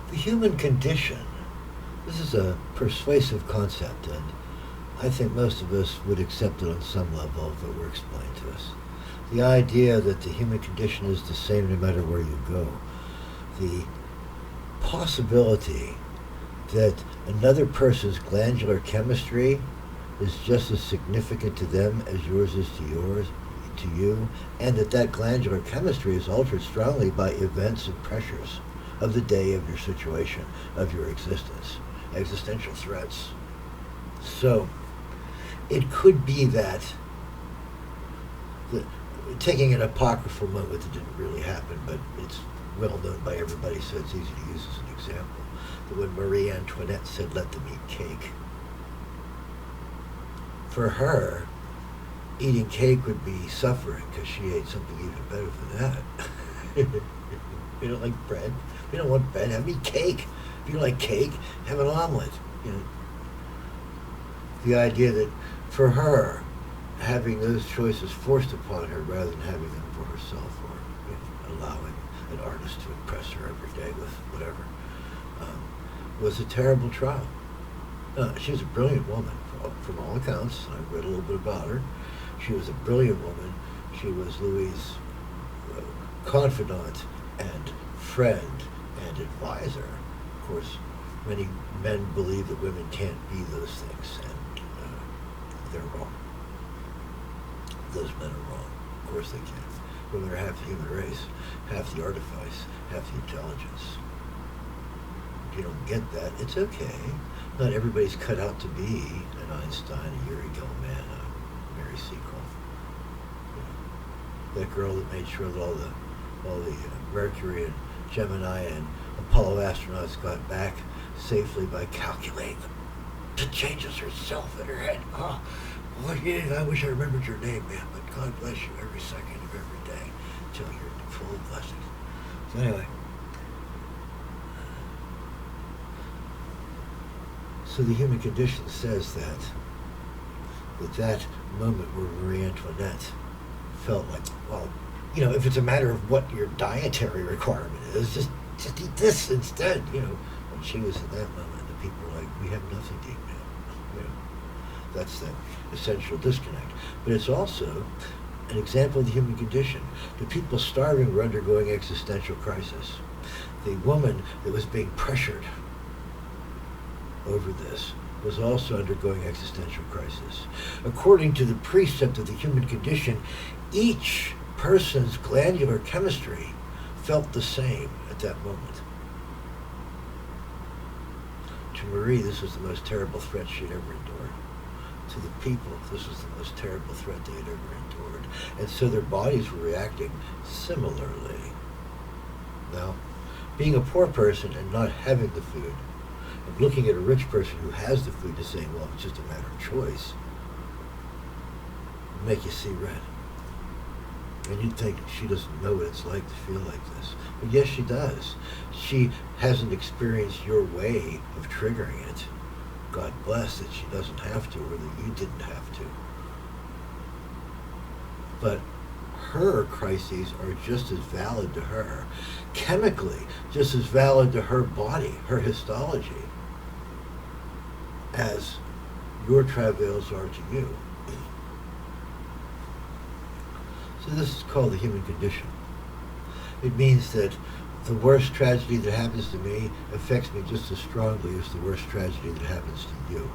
The human condition. This is a persuasive concept, and I think most of us would accept it on some level if it were explained to us. The idea that the human condition is the same no matter where you go. The possibility that another person's glandular chemistry is just as significant to them as yours is to you, and that glandular chemistry is altered strongly by events and pressures of the day, of your situation, of your existence, existential threats. So, it could be that, taking an apocryphal moment that didn't really happen, but it's well known by everybody, so it's easy to use as an example, that when Marie Antoinette said, "Let them eat cake," for her, eating cake would be suffering because she ate something even better than that. We don't like bread. We don't want bread. Have me cake. If you like cake, have an omelet. You know, the idea that for her, having those choices forced upon her rather than having them for herself, or allowing an artist to impress her every day with whatever, was a terrible trial. She was a brilliant woman, from all accounts. I read a little bit about her. She was a brilliant woman. She was Louis' confidant and friend and advisor. Of course, many men believe that women can't be those things, and they're wrong. Those men are wrong. Of course they can't. Women are half the human race, half the artifice, half the intelligence. If you don't get that, it's okay. Not everybody's cut out to be an Einstein, a Yuri Gilman, a Mary Seacole. That girl that made sure that all the Mercury and Gemini and Apollo astronauts got back safely by calculating the changes herself in her head. Oh, yeah, I wish I remembered your name, man, but God bless you every second of every day until you're full of blessings. So anyway, so the human condition says that moment where Marie Antoinette felt like, well, if it's a matter of what your dietary requirement is, just eat this instead, And she was in that moment, the people were like, we have nothing to eat now. That's the essential disconnect. But it's also an example of the human condition. The people starving were undergoing existential crisis. The woman that was being pressured over this was also undergoing existential crisis. According to the precept of the human condition, each person's glandular chemistry felt the same at that moment. To Marie, this was the most terrible threat she'd ever endured. To the people, this was the most terrible threat they had ever endured. And so their bodies were reacting similarly. Now, being a poor person and not having the food, and looking at a rich person who has the food and saying, well, it's just a matter of choice, would make you see red. And you'd think she doesn't know what it's like to feel like this. But yes, she does. She hasn't experienced your way of triggering it. God bless that she doesn't have to, or that you didn't have to. But her crises are just as valid to her, chemically just as valid to her body, her histology, as your travails are to you. So this is called the human condition. It means that the worst tragedy that happens to me affects me just as strongly as the worst tragedy that happens to you.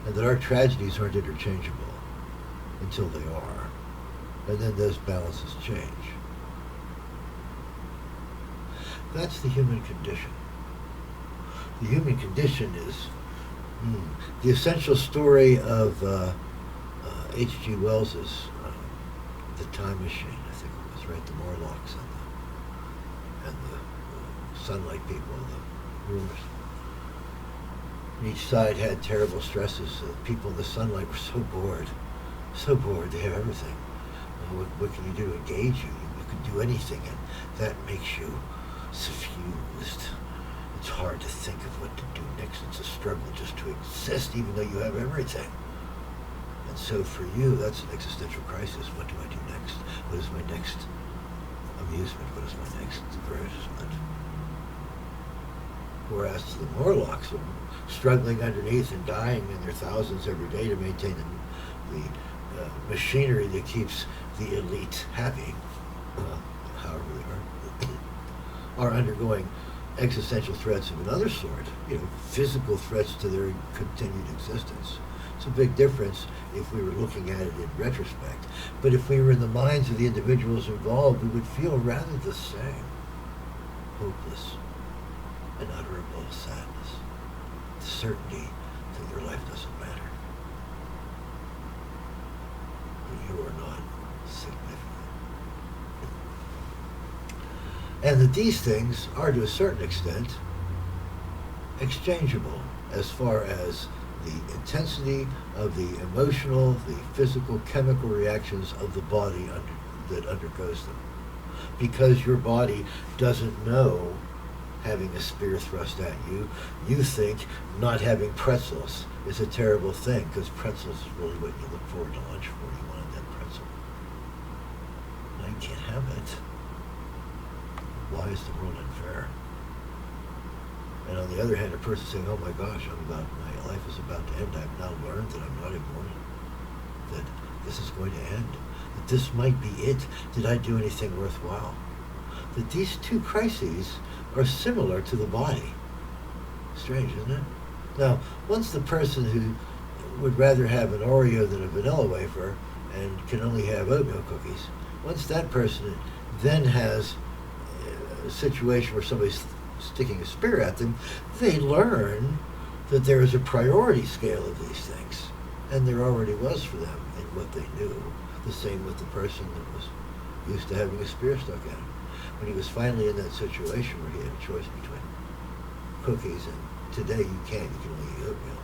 And that our tragedies aren't interchangeable until they are. And then those balances change. That's the human condition. The human condition is the essential story of H.G. Wells's The Time Machine, I think it was, right? The Morlocks and the Sunlight People, the rulers. Each side had terrible stresses. The people in the sunlight were so bored. They have everything. What can you do to engage you? You can do anything, and that makes you suffused. It's hard to think of what to do next. It's a struggle just to exist, even though you have everything. And so for you, that's an existential crisis. What do I do next? What is my next amusement? What is my next divertisement? Whereas to the Morlocks, struggling underneath and dying in their thousands every day to maintain the machinery that keeps the elite happy, however they are undergoing existential threats of another sort, physical threats to their continued existence. It's a big difference if we were looking at it in retrospect. But if we were in the minds of the individuals involved, we would feel rather the same. Hopeless, unutterable sadness, the certainty that your life doesn't matter, that you are not significant. And that these things are, to a certain extent, exchangeable as far as the intensity of the emotional, the physical, chemical reactions of the body that undergoes them. Because your body doesn't know having a spear thrust at you, you think not having pretzels is a terrible thing, because pretzels is really what you look forward to lunch for. You wanted that pretzel. Now you can't have it. Why is the world unfair? And on the other hand, a person saying, oh my gosh, my life is about to end. I've now learned that I'm not immortal, that this is going to end, that this might be it. Did I do anything worthwhile? That these two crises are similar to the body. Strange, isn't it? Now, once the person who would rather have an Oreo than a vanilla wafer and can only have oatmeal cookies, once that person then has a situation where somebody's sticking a spear at them, they learn that there is a priority scale of these things. And there already was for them in what they knew. The same with the person that was used to having a spear stuck at him. When he was finally in that situation where he had a choice between cookies and today you can't, you can only eat oatmeal.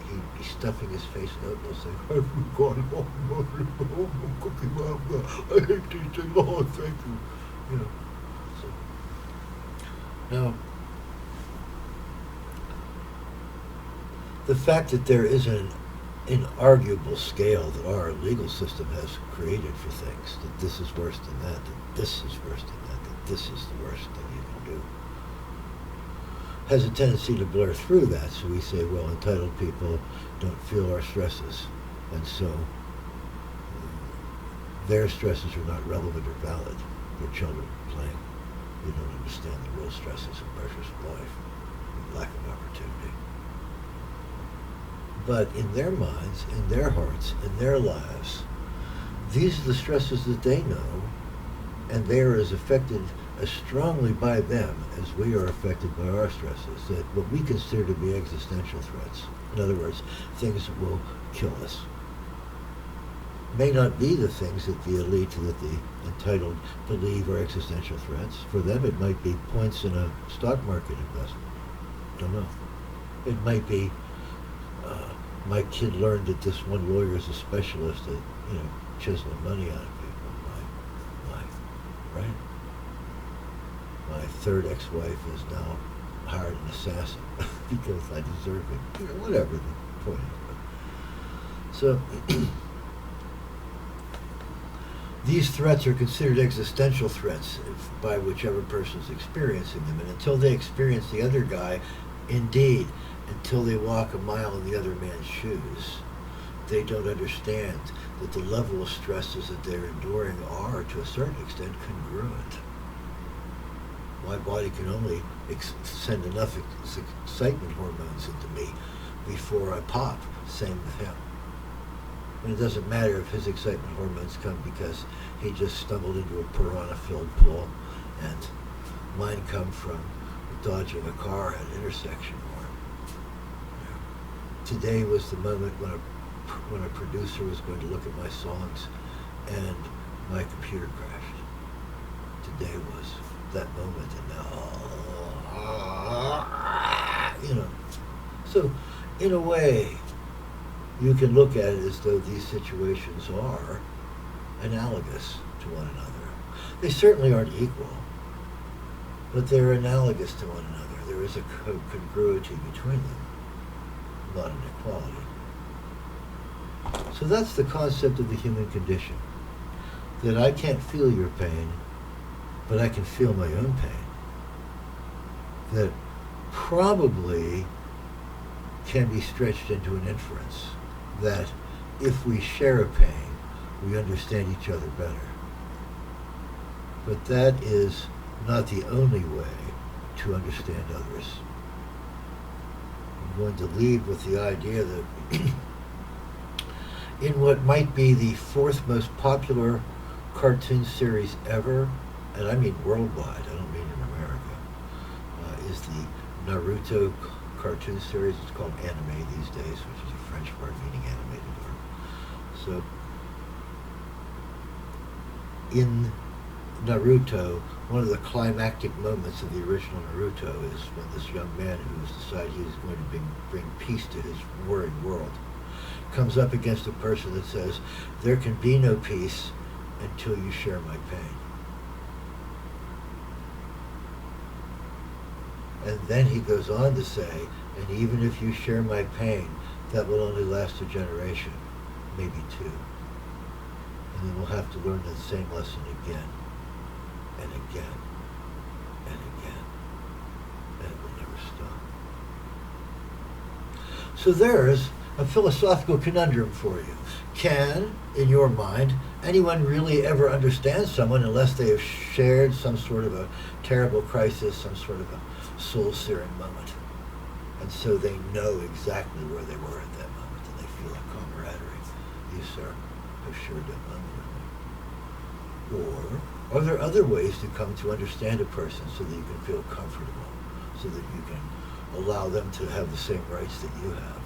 He'd be stuffing his face in oatmeal saying, I've gone home, cookie, Mom, I hate these things, oh, thank you. So, now, the fact that there is an inarguable scale that our legal system has created for things, that this is worse than that this is worse than that this is the worst thing you can do, has a tendency to blur through that. So we say, well, entitled people don't feel our stresses, and so their stresses are not relevant or valid. They're children playing. They don't understand the real stresses and pressures of life, and lack of opportunity. But in their minds, in their hearts, in their lives, these are the stresses that they know, and they are as affected as strongly by them as we are affected by our stresses, that what we consider to be existential threats, in other words, things that will kill us, may not be the things that the elite, that the entitled believe are existential threats. For them it might be points in a stock market investment. Don't know. It might be my kid learned that this one lawyer is a specialist at, chiseling money out of people. Right? My third ex-wife is now hired an assassin because I deserve it. Whatever the point is. So these threats are considered existential threats by whichever person is experiencing them. And until they experience the other guy, indeed, until they walk a mile in the other man's shoes, they don't understand that the level of stresses that they're enduring are, to a certain extent, congruent. My body can only send enough excitement hormones into me before I pop. Same with him. And it doesn't matter if his excitement hormones come because he just stumbled into a piranha-filled pool, and mine come from dodging a car at an intersection. Today was the moment when a producer was going to look at my songs and my computer crashed. Today was that moment, and now, So, in a way, you can look at it as though these situations are analogous to one another. They certainly aren't equal, but they're analogous to one another. There is a congruity between them, not an equality. So that's the concept of the human condition, that I can't feel your pain, but I can feel my own pain. That probably can be stretched into an inference that if we share a pain, we understand each other better. But that is not the only way to understand others. I'm going to leave with the idea that in what might be the fourth most popular cartoon series ever, and I mean worldwide, I don't mean in America, is the Naruto cartoon series. It's called anime these days, which is a French word meaning animated art. So, in Naruto, one of the climactic moments of the original Naruto is when this young man who's decided he's going to bring peace to his warring world comes up against a person that says, there can be no peace until you share my pain. And then he goes on to say, and even if you share my pain, that will only last a generation, maybe two. And then we'll have to learn the same lesson again, and again, and again, and it will never stop. So there's a philosophical conundrum for you. Can, in your mind, anyone really ever understand someone unless they have shared some sort of a terrible crisis, some sort of a soul-searing moment? And so they know exactly where they were at that moment, and they feel a camaraderie. You, sir, have shared that moment with me. Or are there other ways to come to understand a person so that you can feel comfortable, so that you can allow them to have the same rights that you have?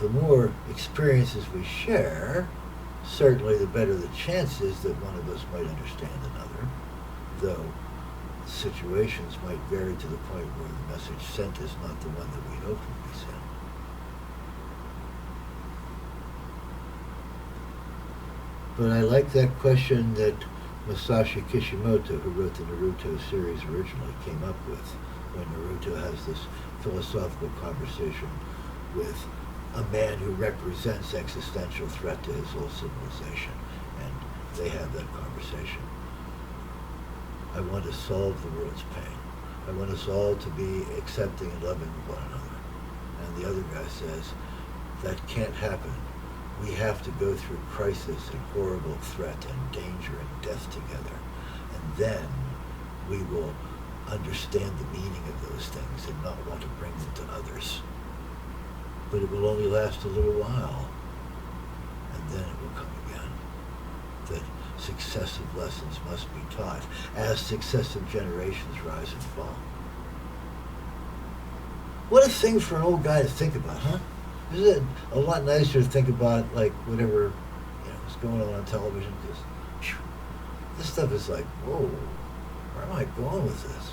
The more experiences we share, certainly the better the chances that one of us might understand another, though situations might vary to the point where the message sent is not the one that we hoped would be sent. But I like that question that Masashi Kishimoto, who wrote the Naruto series originally, came up with when Naruto has this philosophical conversation with a man who represents existential threat to his whole civilization, and they have that conversation. I want to solve the world's pain. I want us all to be accepting and loving one another. And the other guy says, that can't happen. We have to go through crisis and horrible threat and danger and death together. And then we will understand the meaning of those things and not want to bring them to others. But it will only last a little while, and then it will come again. That successive lessons must be taught as successive generations rise and fall. What a thing for an old guy to think about, huh? Isn't it a lot nicer to think about, like, whatever is going on television? Because this stuff is like, whoa, where am I going with this?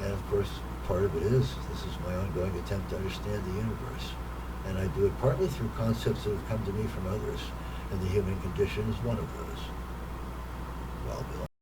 And of course, part of it is, this is my ongoing attempt to understand the universe. And I do it partly through concepts that have come to me from others, and the human condition is one of those. Well, Bill.